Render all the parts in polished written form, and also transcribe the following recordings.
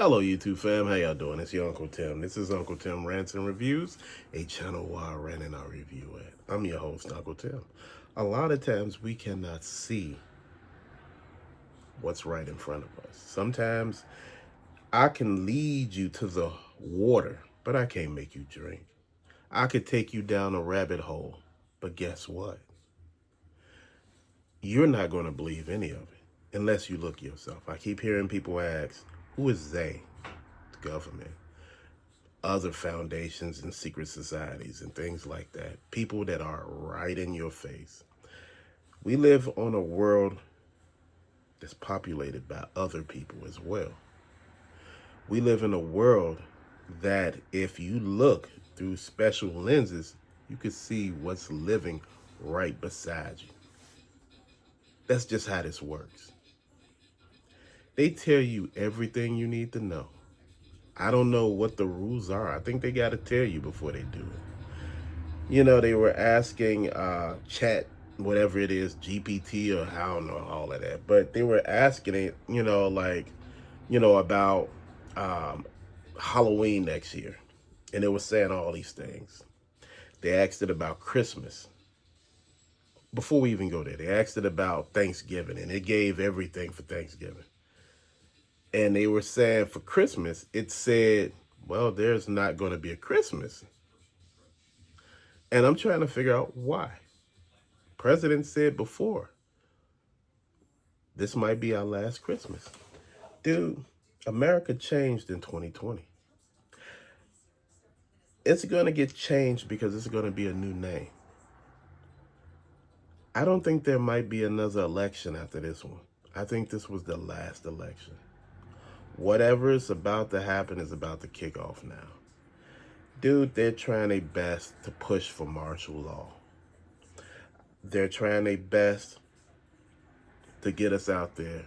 Hello, YouTube fam. How y'all doing? It's your Uncle Tim. This is Uncle Tim Rants and Reviews, a channel where I rant and I review at. I'm your host, Uncle Tim. A lot of times we cannot see what's right in front of us. Sometimes I can lead you to the water, but I can't make you drink. I could take you down a rabbit hole, but guess what? You're not going to believe any of it unless you look yourself. I keep hearing people ask, who is they? The government, other foundations and secret societies and things like that. People that are right in your face. We live on a world that's populated by other people as well. We live in a world that if you look through special lenses, you can see what's living right beside you. That's just how this works. They tell you everything you need to know. I don't know what the rules are. I think they got to tell you before they do it. You know, they were asking chat, whatever it is, GPT or I don't know all of that, but they were asking it, about um, Halloween next year. And it was saying all these things. They asked it about Christmas. Before we even go there, they asked it about Thanksgiving, and it gave everything for Thanksgiving. And they were saying for Christmas, it said, well, there's not going to be a Christmas. And I'm trying to figure out why. President said before, this might be our last Christmas. Dude, America changed in 2020. It's going to get changed because it's going to be a new name. I don't think there might be another election after this one. I think this was the last election. Whatever is about to happen is about to kick off now. Dude, they're trying their best to push for martial law. They're trying their best to get us out there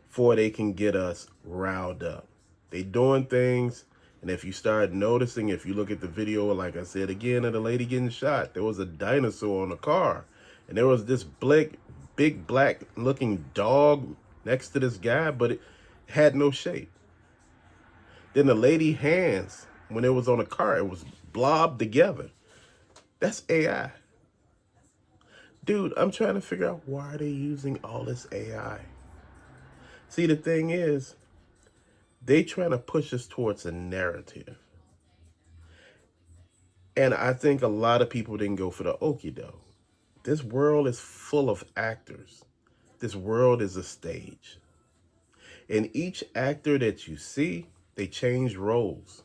before they can get us riled up. They doing things, and if you start noticing, if you look at the video, like I said again, of the lady getting shot, there was a dinosaur on the car, and there was this big black looking dog next to this guy, but it had no shape. Then the lady hands, when it was on the car, it was blobbed together. That's AI. Dude, I'm trying to figure out why are they using all this AI? See, the thing is, they trying to push us towards a narrative. And I think a lot of people didn't go for the okie doke. This world is full of actors. This world is a stage. And each actor that you see, they change roles.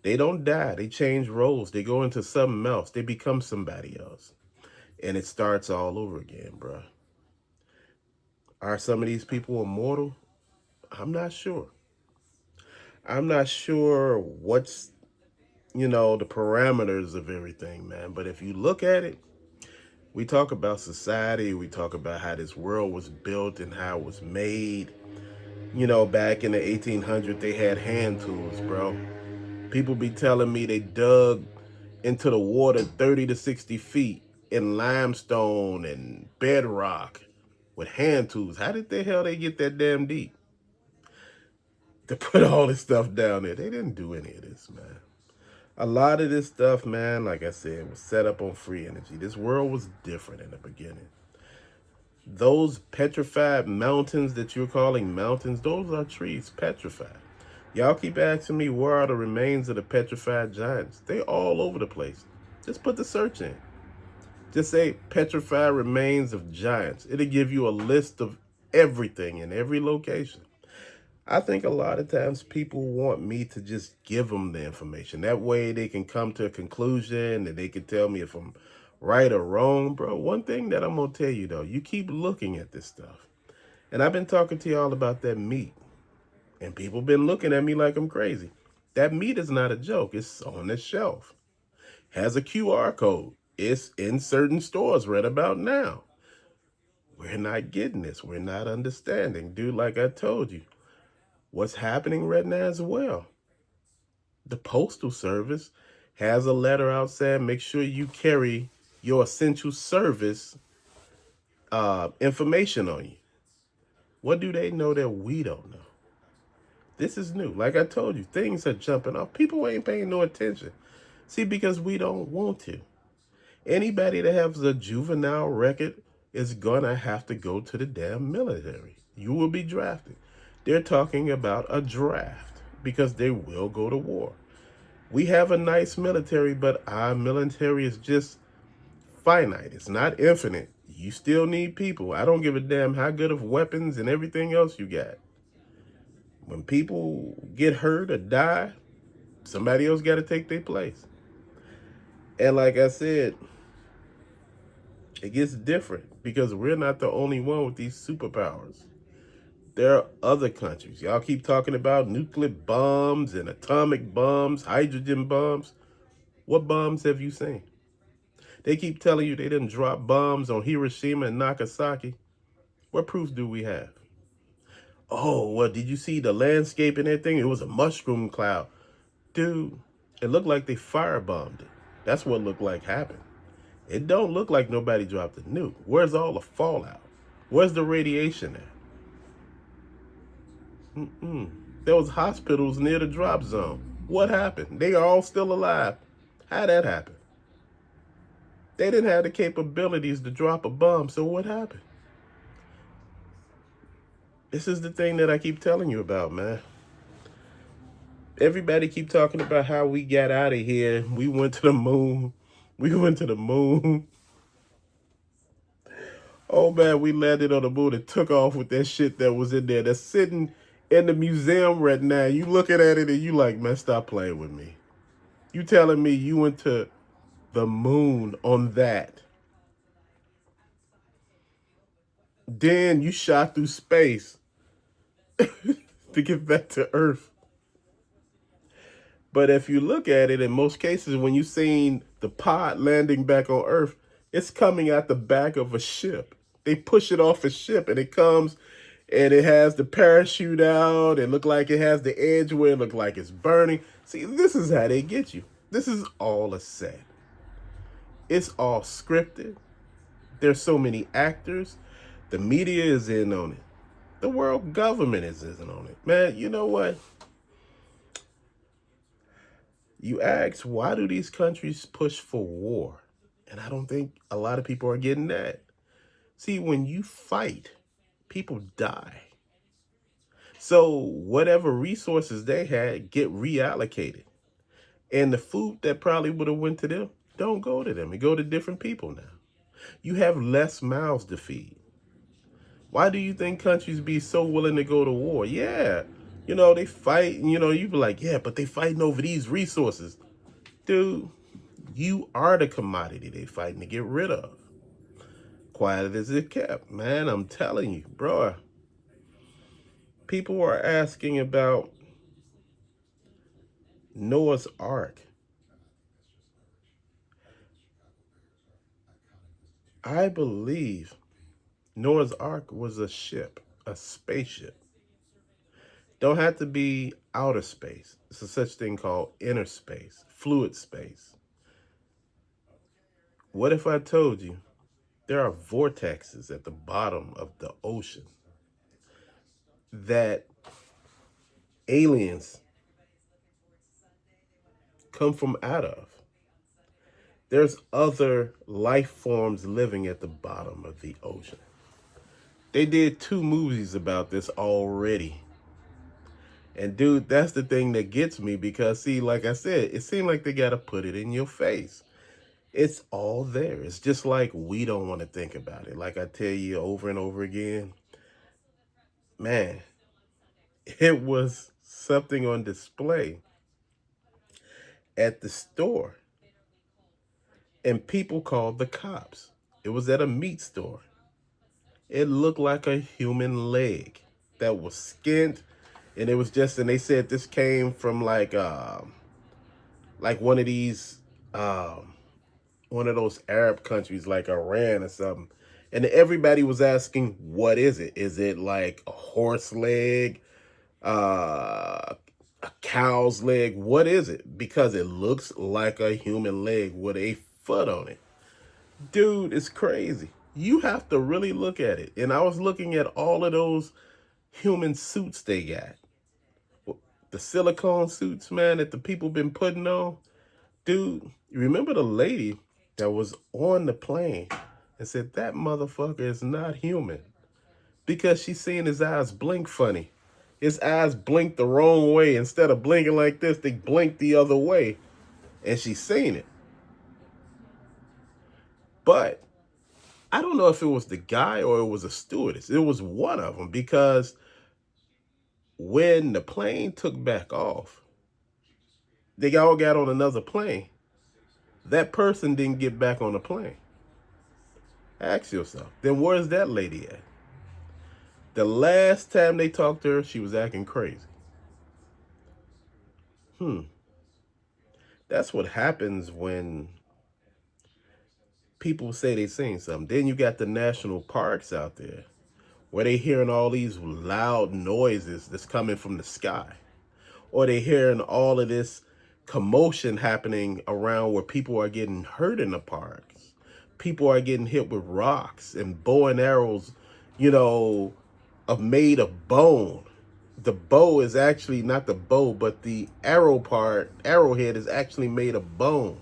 They don't die. They change roles. They go into something else. They become somebody else. And it starts all over again, bruh. Are some of these people immortal? I'm not sure. I'm not sure what's, the parameters of everything, man. But if you look at it, we talk about society. We talk about how this world was built and how it was made. Back in the 1800s, they had hand tools, bro. People be telling me they dug into the water 30 to 60 feet in limestone and bedrock with hand tools. How did the hell they get that damn deep to put all this stuff down there? They didn't do any of this, man. A lot of this stuff, man, like I said, was set up on free energy. This world was different in the beginning. Those petrified mountains that you're calling mountains, those are trees petrified. Y'all keep asking me where are the remains of the petrified giants. They all over the place. Just put the search in. Just say petrified remains of giants. It'll give you a list of everything in every location. I think a lot of times people want me to just give them the information. That way they can come to a conclusion and they can tell me if I'm right or wrong, bro. One thing that I'm going to tell you, though, you keep looking at this stuff. And I've been talking to y'all about that meat. And people been looking at me like I'm crazy. That meat is not a joke. It's on the shelf. Has a QR code. It's in certain stores right about now. We're not getting this. We're not understanding. Dude, like I told you, what's happening right now as well. The Postal Service has a letter out saying make sure you carry your essential service information on you. What do they know that we don't know? This is new. Like I told you, things are jumping off. People ain't paying no attention. See, because we don't want to. Anybody that has a juvenile record is gonna have to go to the damn military. You will be drafted. They're talking about a draft because they will go to war. We have a nice military, but our military is just finite. It's not infinite. You still need people. I don't give a damn how good of weapons and everything else you got. When people get hurt or die, somebody else got to take their place. And like I said, it gets different because we're not the only one with these superpowers. There are other countries. Y'all keep talking about nuclear bombs and atomic bombs, hydrogen bombs. What bombs have you seen? They keep telling you they didn't drop bombs on Hiroshima and Nagasaki. What proof do we have? Oh, well, did you see the landscape and everything? It was a mushroom cloud. Dude, it looked like they firebombed it. That's what looked like happened. It don't look like nobody dropped a nuke. Where's all the fallout? Where's the radiation at? There was hospitals near the drop zone. What happened? They are all still alive. How'd that happen? They didn't have the capabilities to drop a bomb, so what happened? This is the thing that I keep telling you about, man. Everybody keep talking about how we got out of here. We went to the moon. We went to the moon. Oh man, we landed on the moon and took off with that shit that was in there. That's sitting in the museum right now. You looking at it and you like, man, stop playing with me. You telling me you went to the moon on that. Then you shot through space to get back to Earth. But if you look at it, in most cases, when you've seen the pod landing back on Earth, it's coming out the back of a ship. They push it off a ship and it comes and it has the parachute out. It look like it has the edge where it look like it's burning. See, this is how they get you. This is all a set. It's all scripted. There's so many actors. The media is in on it. The world government is in on it. Man, you know what? You ask, why do these countries push for war? And I don't think a lot of people are getting that. See, when you fight, people die. So whatever resources they had get reallocated. And the food that probably would have went to them, don't go to them. It go to different people now. You have less mouths to feed. Why do you think countries be so willing to go to war? Yeah, they fight, and you be like, yeah, but they fighting over these resources. Dude, you are the commodity they fighting to get rid of. Quiet as it kept. Man, I'm telling you, bro. People are asking about Noah's Ark. I believe Noah's Ark was a ship, a spaceship. Don't have to be outer space. It's a such thing called inner space, fluid space. What if I told you there are vortexes at the bottom of the ocean that aliens come from out of? There's other life forms living at the bottom of the ocean. They did 2 movies about this already. And dude, that's the thing that gets me because, see, like I said, it seems like they got to put it in your face. It's all there. It's just like we don't want to think about it. Like I tell you over and over again, man, it was something on display at the store. And people called the cops. It was at a meat store. It looked like a human leg that was skinned. And it was just, and they said this came from like one of these one of those Arab countries like Iran or something. And everybody was asking, what is it? Is it like a horse leg? A cow's leg? What is it? Because it looks like a human leg with a foot on it. Dude, it's crazy. You have to really look at it. And I was looking at all of those human suits they got. The silicone suits, man, that the people been putting on. Dude, you remember the lady that was on the plane and said that motherfucker is not human because she seen his eyes blink funny. His eyes blinked the wrong way. Instead of blinking like this, they blinked the other way. And she seen it. But I don't know if it was the guy or it was a stewardess. It was one of them because when the plane took back off, they all got on another plane. That person didn't get back on the plane. Ask yourself, then where's that lady at? The last time they talked to her, she was acting crazy. That's what happens when people say they seen something. Then you got the national parks out there where they hearing all these loud noises that's coming from the sky. Or they hearing all of this commotion happening around where people are getting hurt in the parks. People are getting hit with rocks and bow and arrows, you know, are made of bone. The bow is actually not the bow, but the arrow part, arrowhead is actually made of bone.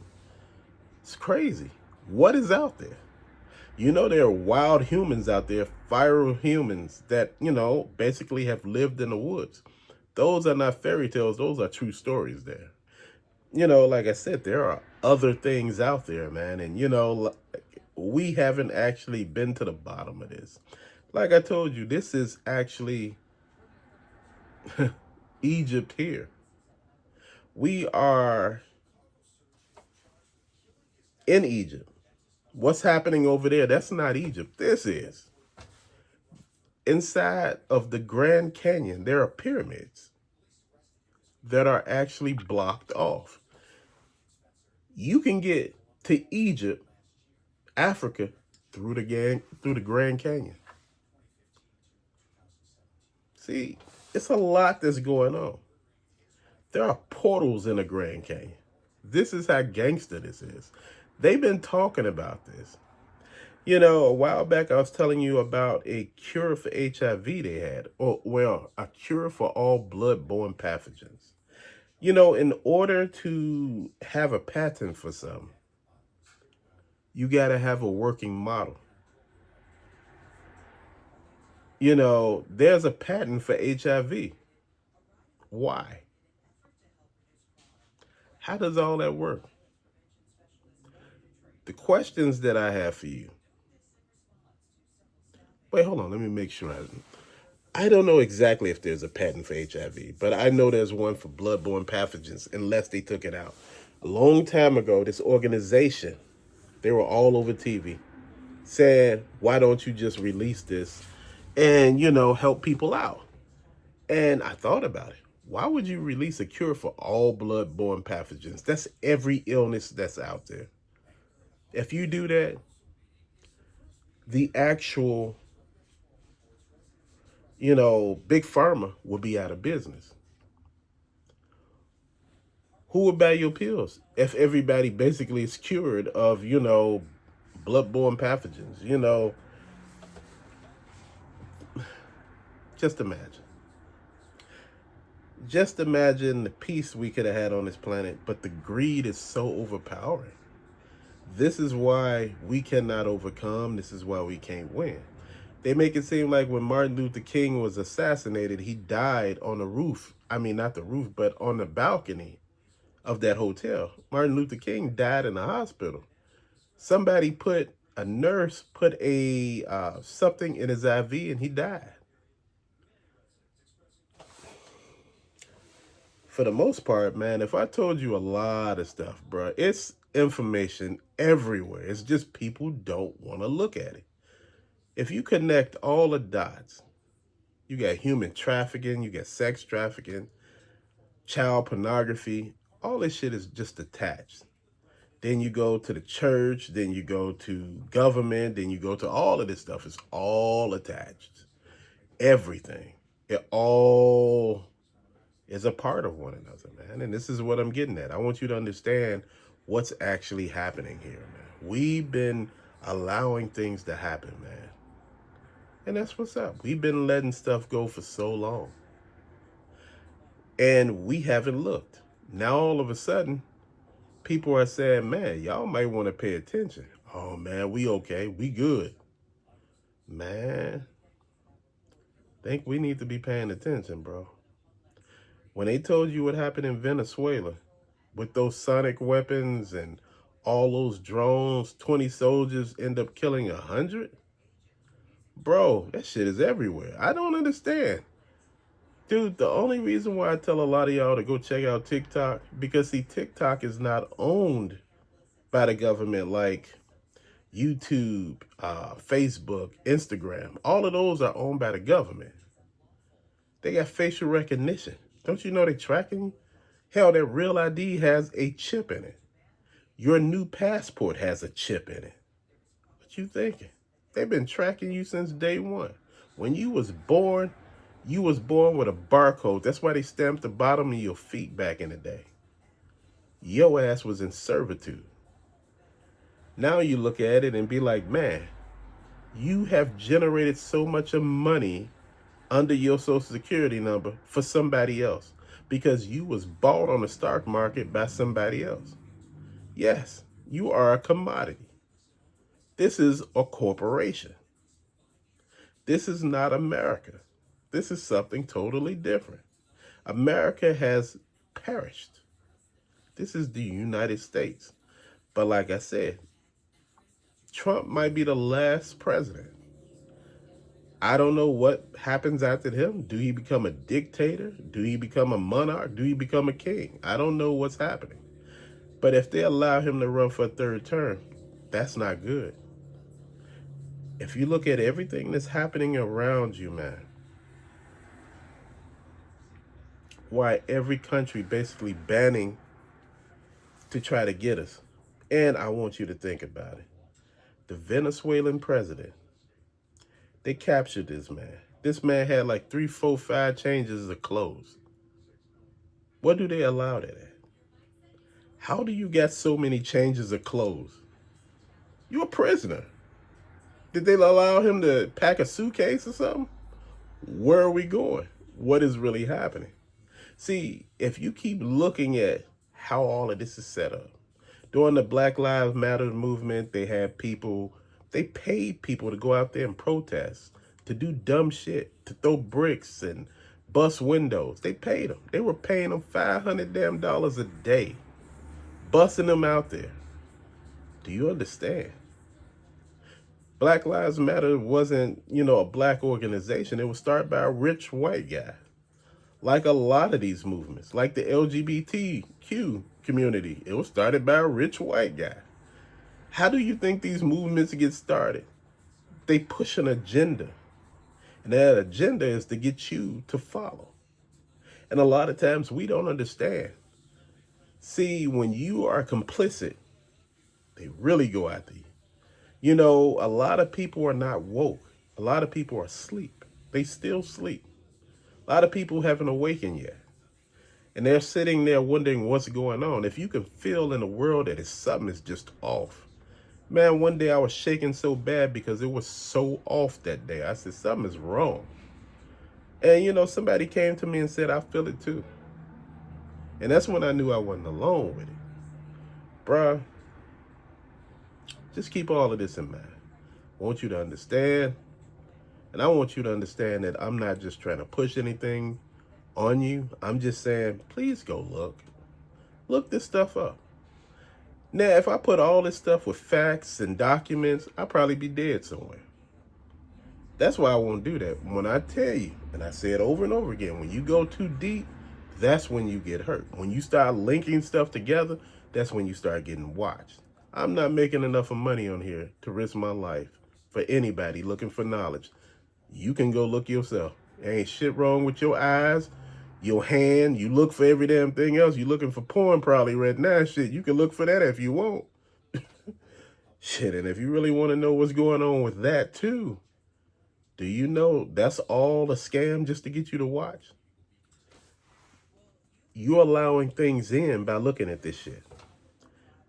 It's crazy. What is out there? You know, there are wild humans out there, viral humans that, you know, basically have lived in the woods. Those are not fairy tales. Those are true stories there. You know, like I said, there are other things out there, man. And, you know, we haven't actually been to the bottom of this. Like I told you, this is actually Egypt here. We are in Egypt. What's happening over there? That's not Egypt. This is. Inside of the Grand Canyon, there are pyramids that are actually blocked off. You can get to Egypt, Africa, through the Grand Canyon. See, it's a lot that's going on. There are portals in the Grand Canyon. This is how gangster this is. They've been talking about this. You know, a while back I was telling you about a cure for HIV they had, or well, a cure for all blood-borne pathogens. You know, in order to have a patent for something, you got to have a working model. You know, there's a patent for HIV. Why? How does all that work? The questions that I have for you. Wait, hold on. Let me make sure. I don't know exactly if there's a patent for HIV, but I know there's one for bloodborne pathogens, unless they took it out. A long time ago, this organization, they were all over TV, said, why don't you just release this and, you know, help people out? And I thought about it. Why would you release a cure for all bloodborne pathogens? That's every illness that's out there. If you do that, the actual, you know, big pharma will be out of business. Who would buy your pills if everybody basically is cured of, you know, bloodborne pathogens? You know, just imagine. Just imagine the peace we could have had on this planet, but the greed is so overpowering. This is why we cannot overcome. This is why we can't win. They make it seem like when Martin Luther King was assassinated, he died on the roof. I mean, not the roof, but on the balcony of that hotel. Martin Luther King died in the hospital. Somebody a nurse put a something in his IV and he died. For the most part, man, if I told you a lot of stuff, bro, it's information everywhere. It's just people don't want to look at it. If you connect all the dots, you got human trafficking, you got sex trafficking, child pornography, all this shit is just attached. Then you go to the church, then you go to government, then you go to all of this stuff. It's all attached. Everything. It all is a part of one another, man. And this is what I'm getting at. I want you to understand what's actually happening here, man. We've been allowing things to happen, man. And that's what's up. We've been letting stuff go for so long. And we haven't looked. Now all of a sudden, people are saying, man, y'all might want to pay attention. Oh man, we okay, we good. Man, think we need to be paying attention, bro. When they told you what happened in Venezuela with those sonic weapons and all those drones, 20 soldiers end up killing 100? Bro, that shit is everywhere. I don't understand. Dude, the only reason why I tell a lot of y'all to go check out TikTok, because see, TikTok is not owned by the government like YouTube, Facebook, Instagram. All of those are owned by the government. They got facial recognition. Don't you know they're tracking you? Hell, their real ID has a chip in it. Your new passport has a chip in it. What you thinking? They've been tracking you since day one. When you was born with a barcode. That's why they stamped the bottom of your feet back in the day. Your ass was in servitude. Now you look at it and be like, man, you have generated so much of money under your social security number for somebody else because you was bought on the stock market by somebody else. Yes, you are a commodity. This is a corporation. This is not America. This is something totally different. America has perished. This is the United States. But like I said, Trump might be the last president. I don't know what happens after him. Do he become a dictator? Do he become a monarch? Do he become a king? I don't know what's happening. But if they allow him to run for a third term, that's not good. If you look at everything that's happening around you, man, why every country basically banning to try to get us. And I want you to think about it. The Venezuelan president, they captured this man. This man had like 3, 4, 5 changes of clothes. What do they allow that at? How do you get so many changes of clothes? You're a prisoner. Did they allow him to pack a suitcase or something? Where are we going? What is really happening? See, if you keep looking at how all of this is set up, during the Black Lives Matter movement, they paid people to go out there and protest, to do dumb shit, to throw bricks and bust windows. They paid them. They were paying them $500 a day, busting them out there. Do you understand? Black Lives Matter wasn't, a black organization. It was started by a rich white guy. Like a lot of these movements, like the LGBTQ community, it was started by a rich white guy. How do you think these movements get started? They push an agenda. And that agenda is to get you to follow. And a lot of times we don't understand. See, when you are complicit, they really go after you. A lot of people are not woke. A lot of people are asleep. They still sleep. A lot of people haven't awakened yet. And they're sitting there wondering what's going on. If you can feel in the world that something is just off. Man, one day I was shaking so bad because it was so off that day. I said, something is wrong. And somebody came to me and said, I feel it too. And that's when I knew I wasn't alone with it. Bruh, just keep all of this in mind. I want you to understand. And I want you to understand that I'm not just trying to push anything on you. I'm just saying, please go look. Look this stuff up. Now, if I put all this stuff with facts and documents, I'd probably be dead somewhere. That's why I won't do that. When I tell you, and I say it over and over again, when you go too deep, that's when you get hurt. When you start linking stuff together, that's when you start getting watched. I'm not making enough of money on here to risk my life for anybody looking for knowledge. You can go look yourself. There ain't shit wrong with your eyes, your hand. You look for every damn thing else. You looking for porn probably right now. Shit, you can look for that if you want. Shit, and if you really want to know what's going on with that too, do you know that's all a scam just to get you to watch? You're allowing things in by looking at this shit.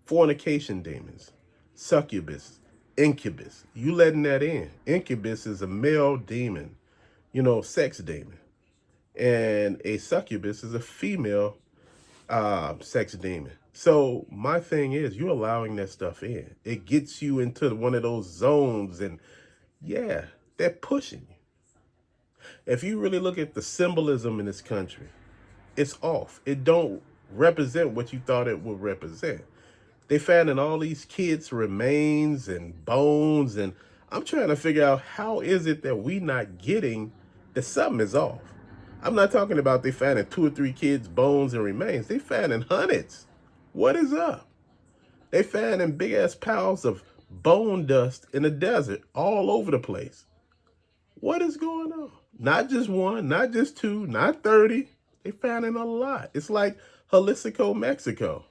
Fornication demons, succubus, incubus. You letting that in. Incubus is a male demon, sex demon. And a succubus is a female sex demon. So my thing is, you're allowing that stuff in. It gets you into one of those zones, and yeah, they're pushing you. If you really look at the symbolism in this country, it's off. It don't represent what you thought it would represent. They finding all these kids' remains and bones, and I'm trying to figure out how is it that we not getting that something is off. I'm not talking about they finding 2 or 3 kids' bones and remains. They finding hundreds. What is up? They finding big ass piles of bone dust in the desert all over the place. What is going on? Not just one, not just two, not 30. They finding a lot. It's like Jalisco, Mexico.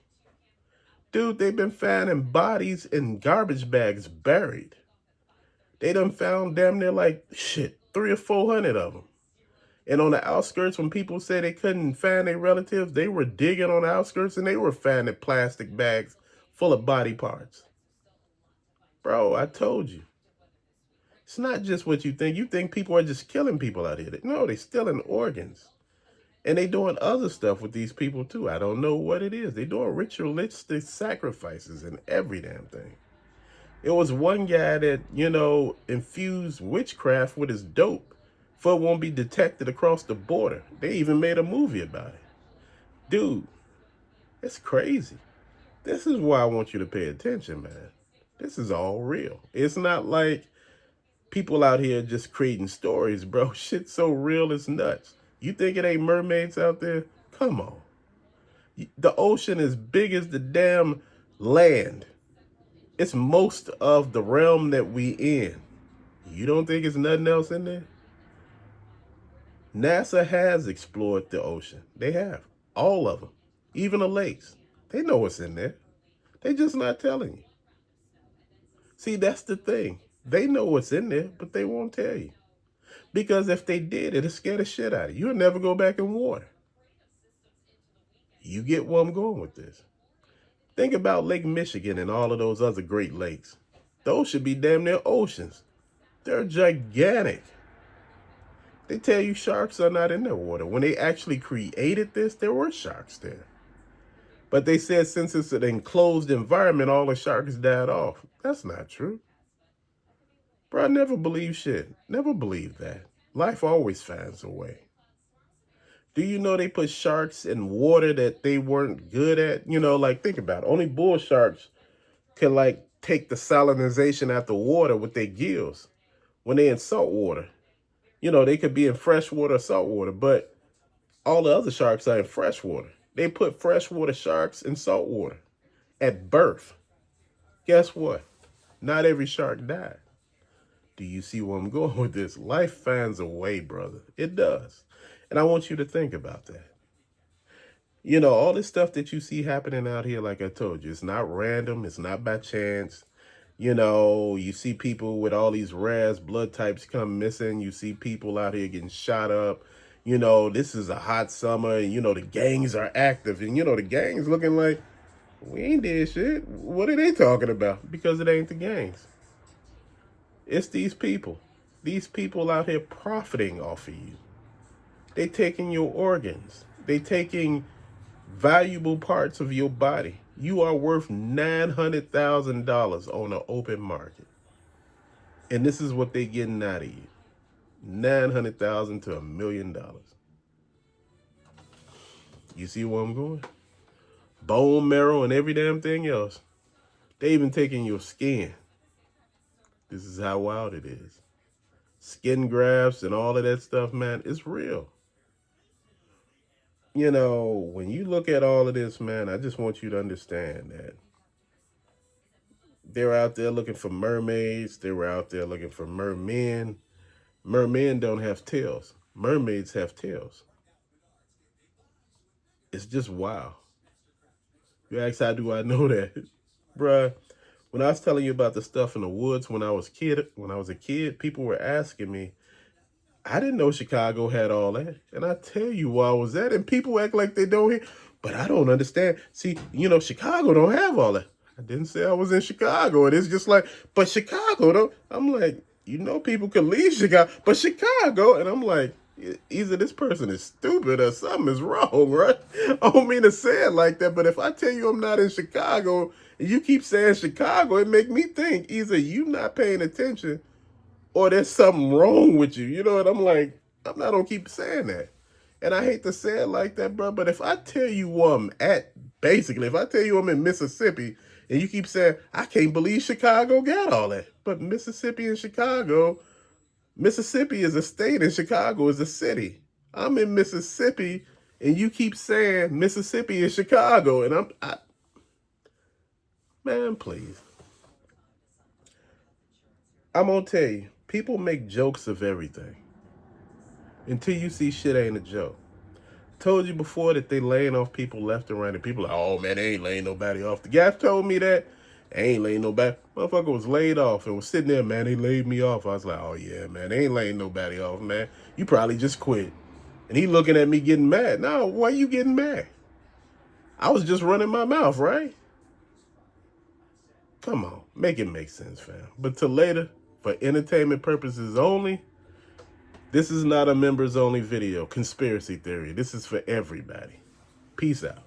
Dude, they've been finding bodies in garbage bags buried. They done found damn near like, shit, 300 or 400 of them. And on the outskirts, when people say they couldn't find their relatives, they were digging on the outskirts and they were finding plastic bags full of body parts. Bro, I told you. It's not just what you think. You think people are just killing people out here. No, they stealing organs. And they doing other stuff with these people too. I don't know what it is. They doing ritualistic sacrifices and every damn thing. It was one guy that, infused witchcraft with his dope for it won't be detected across the border. They even made a movie about it. Dude, it's crazy. This is why I want you to pay attention, man. This is all real. It's not like people out here just creating stories, bro. Shit's so real, it's nuts. You think it ain't mermaids out there? Come on. The ocean is big as the damn land. It's most of the realm that we in. You don't think it's nothing else in there? NASA has explored the ocean. They have. All of them. Even the lakes. They know what's in there. They just not telling you. See, that's the thing. They know what's in there, but they won't tell you. Because if they did, it'll scare the shit out of you. You'll never go back in water. You get where I'm going with this. Think about Lake Michigan and all of those other Great Lakes. Those should be damn near oceans. They're gigantic. They tell you sharks are not in their water. When they actually created this, there were sharks there. But they said since it's an enclosed environment, all the sharks died off. That's not true. Bro, I never believe shit. Never believe that. Life always finds a way. Do you know they put sharks in water that they weren't good at? Think about it. Only bull sharks can, take the salinization out the water with their gills when they're in salt water. They could be in freshwater or saltwater, but all the other sharks are in freshwater. They put freshwater sharks in saltwater at birth. Guess what? Not every shark died. Do you see where I'm going with this? Life finds a way, brother. It does. And I want you to think about that. All this stuff that you see happening out here, like I told you, it's not random. It's not by chance. You see people with all these rare blood types come missing. You see people out here getting shot up. This is a hot summer and, the gangs are active. And, the gangs looking like, we ain't did shit. What are they talking about? Because it ain't the gangs. It's these people. These people out here profiting off of you. They taking your organs. They taking valuable parts of your body. You are worth $900,000 on the open market. And this is what they getting out of you. $900,000 to $1 million. You see where I'm going? Bone marrow and every damn thing else. They even taking your skin. This is how wild it is. Skin grafts and all of that stuff, man, it's real. When you look at all of this, man, I just want you to understand that they're out there looking for mermaids. They were out there looking for mermen. Mermen don't have tails. Mermaids have tails. It's just wow. You ask, how do I know that? Bruh, when I was telling you about the stuff in the woods when I was a kid, people were asking me, I didn't know Chicago had all that. And I tell you where I was at, and people act like they don't hear. But I don't understand. See, Chicago don't have all that. I didn't say I was in Chicago. And it's just like, but Chicago don't. I'm like, people can leave Chicago, but Chicago. And I'm like, Either this person is stupid or something is wrong, right? I don't mean to say it like that, but if I tell you I'm not in Chicago and you keep saying Chicago, it make me think either you not paying attention or there's something wrong with you. You know what I'm like? I'm not gonna keep saying that. And I hate to say it like that, bro, but if I tell you basically, if I tell you I'm in Mississippi and you keep saying, I can't believe Chicago got all that. But Mississippi and Chicago, Mississippi is a state and Chicago is a city. I'm in Mississippi and you keep saying Mississippi is Chicago. And man, please. I'm going to tell you, people make jokes of everything until you see shit ain't a joke. Told you before that they laying off people left and right, and people are like, oh man, they ain't laying nobody off. The guy told me that. They ain't laying nobody. Motherfucker was laid off and was sitting there, man, they laid me off. I was like, oh yeah, man, they ain't laying nobody off, man. You probably just quit. And he looking at me getting mad. No, why you getting mad? I was just running my mouth, right? Come on, make it make sense, fam. But till later, for entertainment purposes only, this is not a members only video. Conspiracy theory. This is for everybody. Peace out.